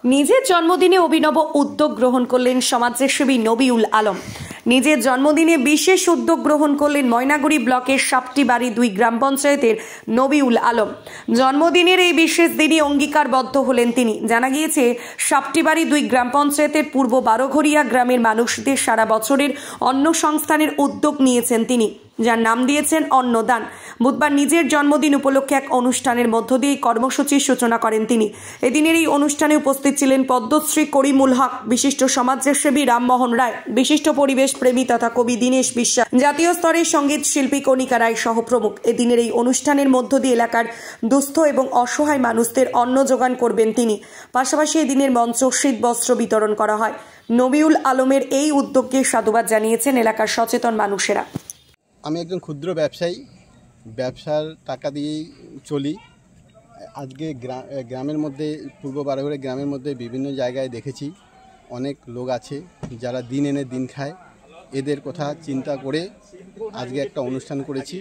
নিজের জন্মদিনে অভিনব উদ্যোগ গ্রহণ করলেন সমাজসেবী নবিউল আলম। নিজের জন্মদিনে বিশেষ উদ্যোগ গ্রহণ করলেন ময়নাগুড়ি ব্লকের সাপটিবাড়ি 2 গ্রাম পঞ্চায়েতের নবিউল আলম। জন্মদিনের এই বিশেষ দিনে অঙ্গীকারবদ্ধ হলেন তিনি। জানা গিয়েছে, সাপটিবাড়ি 2 গ্রাম পঞ্চায়েতের পূর্ব বারোঘরিয়া গ্রামের মানুষদের সারা বছরের অন্ন সংস্থানের উদ্যোগ নিয়েছেন তিনি, যার নাম দিয়েছেন অন্নদান। বুধবার নিজের জন্মদিন উপলক্ষে এক অনুষ্ঠানের মধ্য দিয়ে কর্মসূচির সূচনা করেন তিনি। এদিনের এই অনুষ্ঠানে উপস্থিত ছিলেন পদ্মশ্রী করিমুল হক, বিশিষ্ট সমাজসেবী রামমোহন রায়, বিশিষ্ট পরিবেশ প্রেমী তথা কবি দীনেশ বিশ্বাস, জাতীয় স্তরের সঙ্গীত শিল্পী কণিকা রায় সহ প্রমুখ। এদিনের এই অনুষ্ঠানের মধ্য দিয়ে এলাকার দুস্থ এবং অসহায় মানুষদের অন্ন যোগান করবেন তিনি। পাশাপাশি এদিনের মঞ্চ শীত বস্ত্র বিতরণ করা হয়। নবিউল আলমের এই উদ্যোগকে সাধুবাদ জানিয়েছেন এলাকার সচেতন মানুষেরা। আমি একজন ক্ষুদ্র ব্যবসায়ী, ব্যবসার টাকা দিয়েই চলি। আজকে গ্রামের মধ্যে, পূর্ব বারোঘরে গ্রামের মধ্যে বিভিন্ন জায়গায় দেখেছি অনেক লোক আছে যারা দিন এনে দিন খায়। এদের কথা চিন্তা করে আজকে একটা অনুষ্ঠান করেছি।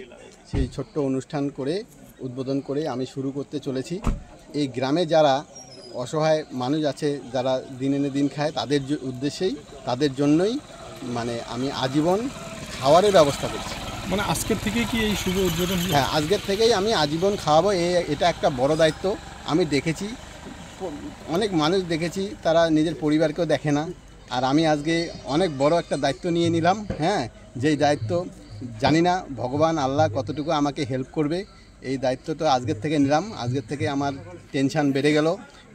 সেই ছোট্ট অনুষ্ঠান করে উদ্বোধন করে আমি শুরু করতে চলেছি। এই গ্রামে যারা অসহায় মানুষ আছে, যারা দিন এনে দিন খায়, তাদের উদ্দেশ্যেই, তাদের জন্যই আমি আজীবন খাওয়ারের ব্যবস্থা করছি। আজকের থেকে কি এই শুভ উদ্বোধন? হ্যাঁ, আজকের থেকেই আমি আজীবন খাওয়াবো। এটা একটা বড় দায়িত্ব। আমি দেখেছি অনেক মানুষ দেখেছি তারা নিজের পরিবারকেও দেখে না, আর আমি আজকে অনেক বড় একটা দায়িত্ব নিয়ে নিলাম। হ্যাঁ, যেই দায়িত্ব জানি না ভগবান আল্লাহ কতটুকু আমাকে হেল্প করবে। এই দায়িত্বটা আজকের থেকে নিলাম। আজকের থেকে আমার টেনশান বেড়ে গেল।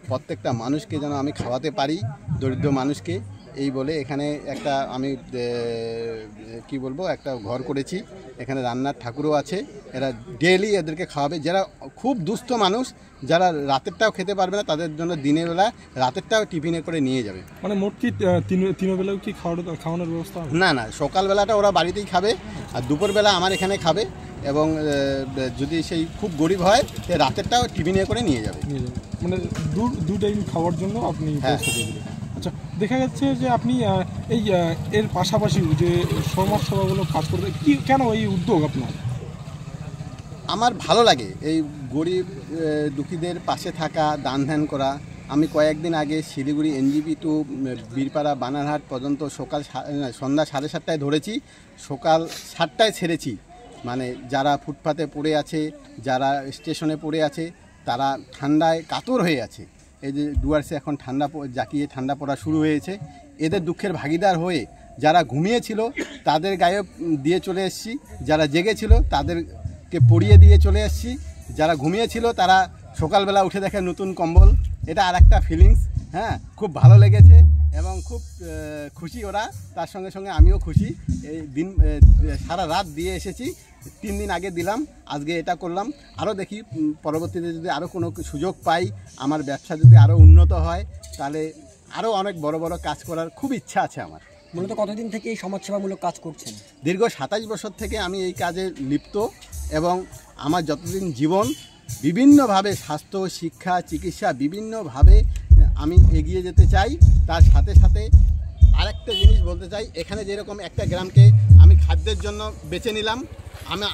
প্রত্যেকটা মানুষকে যেন আমি খাওয়াতে পারি, দরিদ্র মানুষকে। এই বলে এখানে একটা আমি কি বলবো, একটা ঘর করেছি। এখানে রান্নার ঠাকুরও আছে। এরা ডেইলি এদেরকে খাওয়াবে। যারা খুব দুস্থ মানুষ, যারা রাতেরটাও খেতে পারবে না, তাদের জন্য দিনের বেলা রাতেরটাও টিফিনে করে নিয়ে যাবে। মোট কি তিন বেলাও কি খাওয়ানোর ব্যবস্থা? না, সকালবেলাটা ওরা বাড়িতেই খাবে, আর দুপুরবেলা আমার এখানে খাবে। এবং যদি সেই খুব গরিব হয়, সে রাতেরটাও টিফিনে করে নিয়ে যাবে। দু টাইম খাওয়ার জন্য আপনি? হ্যাঁ। আচ্ছা, দেখা যাচ্ছে যে আপনি এর পাশাপাশি যে সমাজসেবাগুলো কাজ করতে, কেন এই উদ্যোগ আপনার? আমার ভালো লাগে এই গরিব দুঃখীদের পাশে থাকা, দান ধ্যান করা। আমি কয়েকদিন আগে শিলিগুড়ি NGP টু বীরপাড়া বানারহাট পর্যন্ত সন্ধ্যা 7:30টায় ধরেছি, সকাল 7টায় ছেড়েছি। যারা ফুটপাতে পড়ে আছে, যারা স্টেশনে পড়ে আছে, তারা ঠান্ডায় কাতর হয়ে আছে। এই যে ডুয়ার্সে এখন ঠান্ডা পড়া শুরু হয়েছে। এদের দুঃখের ভাগিদার হয়ে যারা ঘুমিয়েছিল তাদের গায়ে দিয়ে চলে এসেছি, যারা জেগেছিল তাদেরকে পরিয়ে দিয়ে চলে এসেছি। যারা ঘুমিয়েছিল তারা সকালবেলা উঠে দেখে নতুন কম্বল। এটা আর একটা ফিলিংস। হ্যাঁ, খুব ভালো লেগেছে এবং খুব খুশি ওরা। তার সঙ্গে সঙ্গে আমিও খুশি। এই দিন সারা রাত দিয়ে এসেছি। 3 দিন আগে দিলাম, আজকে এটা করলাম। আরও দেখি পরবর্তীতে যদি আরও কোনো সুযোগ পাই, আমার ব্যবসা যদি আরও উন্নত হয়, তাহলে আরও অনেক বড় বড় কাজ করার খুব ইচ্ছা আছে আমার। মূলত কতদিন থেকে এই সমাজসেবামূলক কাজ করছেন? দীর্ঘ 27 বছর থেকে আমি এই কাজে লিপ্ত, এবং আমার যতদিন জীবন বিভিন্নভাবে স্বাস্থ্য, শিক্ষা, চিকিৎসা বিভিন্নভাবে আমি এগিয়ে যেতে চাই। তার সাথে সাথে আরেকটা জিনিস বলতে চাই, এখানে যেরকম একটা গ্রামকে আমি খাদ্যের জন্য বেছে নিলাম,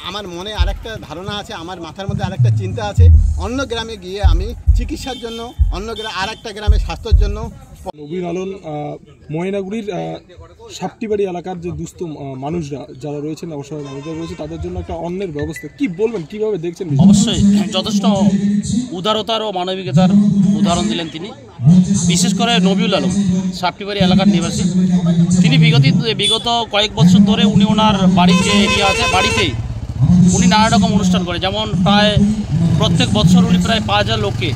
আমার মনে আরেকটা ধারণা আছে, আমার মাথার মধ্যে আরেকটা চিন্তা আছে, অন্য গ্রামে গিয়ে আমি চিকিৎসার জন্য, আরেকটা গ্রামে স্বাস্থ্যের জন্য। নবিউল আলম ময়নাগুড়ির সাপটিবাড়ি এলাকার যে দুস্থ মানুষরা যারা রয়েছেন, অসহায় মানুষরা রয়েছে, তাদের জন্য একটা অন্নের ব্যবস্থা কি বলবেন, কিভাবে দেখছেন? অবশ্যই যথেষ্ট উদারতার ও মানবিকতার উদাহরণ দিলেন তিনি। বিশেষ করে নবিউল আলম সাপটিবাড়ি এলাকার নিবাসী। তিনি বিগত কয়েক বছর ধরে উনি ওনার বাড়ির যে এরিয়া আছে, বাড়িতেই উনি নানা রকম অনুষ্ঠান করে। যেমন প্রত্যেক বছর উনি প্রায় 5000 লোককে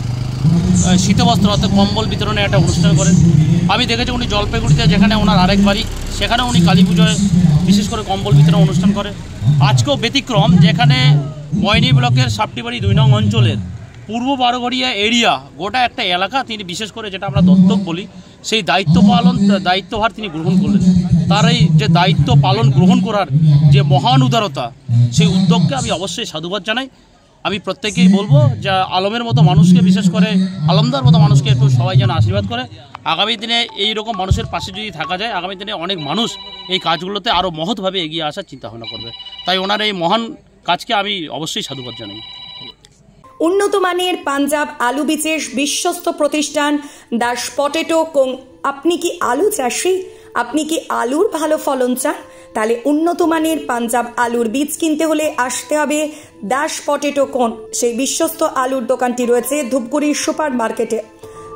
শীতবস্ত্র অর্থাৎ কম্বল বিতরণে একটা অনুষ্ঠান করেন। আমি দেখেছি উনি জলপাইগুড়িতে, যেখানে ওনার আরেক বাড়ি, সেখানে উনি কালী পুজোয় বিশেষ করে কম্বল বিতরণ অনুষ্ঠান করে। আজকেও ব্যতিক্রম, যেখানে ময়নি ব্লকের সাপটিবাড়ি 2 নং অঞ্চলের পূর্ব বারোঘরিয়া এরিয়া, গোটা একটা এলাকা তিনি বিশেষ করে, যেটা আমরা দত্তক বলি, সেই দায়িত্বভার তিনি গ্রহণ করলেন। তার এই যে দায়িত্ব পালন গ্রহণ করার যে মহান উদারতা, সেই উদ্যোগকে আমি অবশ্যই সাধুবাদ জানাই। আমি প্রত্যেকেই বলবো যে আলমের মতো মানুষকে, বিশেষ করে আলমদার মতো মানুষকে একটু সবাই যেন আশীর্বাদ করে। আগামী দিনে এই রকম মানুষের পাশে যদি থাকা যায়, আগামী দিনে অনেক মানুষ এই কাজগুলোতে আরও মহৎভাবে এগিয়ে আসার চিন্তাভাবনা করবে। তাই ওনার এই মহান কাজকে আমি অবশ্যই সাধুবাদ জানাই। উন্নত মানের পাঞ্জাব আলু বীজের বিশ্বস্ত প্রতিষ্ঠান দাস পটেটো কোং। আপনি কি আলু চাষি? আপনি কি আলুর ভালো ফলন চান? তাহলে উন্নত মানের পাঞ্জাব আলুর বীজ কিনতে হলে আসতে হবে দাস পটেটো কোন। সেই বিশ্বস্ত আলুর দোকানটি রয়েছে ধূপগুড়ি সুপার মার্কেটে।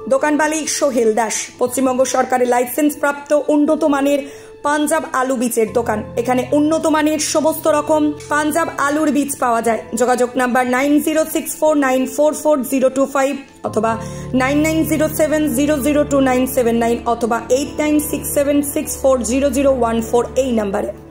দোকান মালিক সোহেল দাস। পশ্চিমবঙ্গ সরকারের লাইসেন্স প্রাপ্ত উন্নত মানের পাঞ্জাব আলু বীজের দোকান। এখানে উন্নত মানের সমস্ত রকম পাঞ্জাব আলুর বীজ পাওয়া যায়। যোগাযোগ নাম্বার 9064944025 অথবা 9907002979 অথবা 8967640014 এই নাম্বারে।